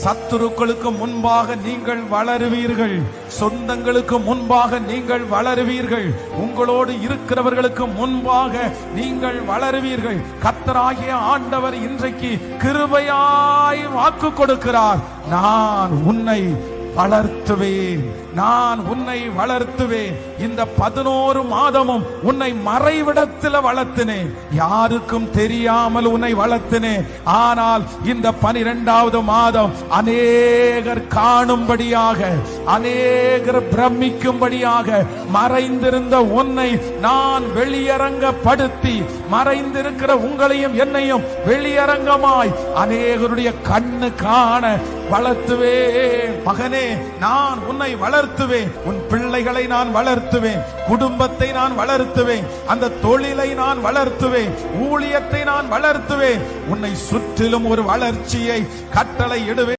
சத்துருக்களுக்கு முன்பாக நீங்கள் வளருவீர்கள். சொந்தங்களுக்கு முன்பாக நீங்கள் வளருவீர்கள். உங்களோடு இருக்கிறவர்களுக்கு முன்பாக நீங்கள் வளருவீர்கள். கர்த்தராகிய ஆண்டவர் இன்றைக்கு கிருபையாய் வாக்கு கொடுக்கிறார். நான் உன்னை வளர்த்துவேன், நான் உன்னை வளர்த்துவேன். இந்த 11 மாதமும் உன்னை மறைவிடத்தில் வளர்த்தினேன், யாருக்கும் தெரியாமல் உன்னை வளர்த்தினேன். ஆனால் இந்த 12வது மாதம் அநேகர் காணும்படியாக, அநேகர் பிரமிக்கும்படியாக மறைந்திருந்த உன்னை நான் வெளியரங்கப்படுத்தி, மறைந்திருக்கிற உங்களையும் என்னையும் வெளியரங்கமாய் அநேகருடைய கண்ணு காண வளர்த்துவேன். மகனே, நான் உன்னை வளர்த்துவேன். உன் பிள்ளைகளை நான் வளர்த்துவேன், குடும்பத்தை நான் வளர்த்துவேன், அந்த தொழிலை நான் வளர்த்துவேன், ஊழியத்தை நான் வளர்த்துவேன். உன்னை சுற்றிலும் ஒரு வளர்ச்சியை கட்டளை இடுவேன்.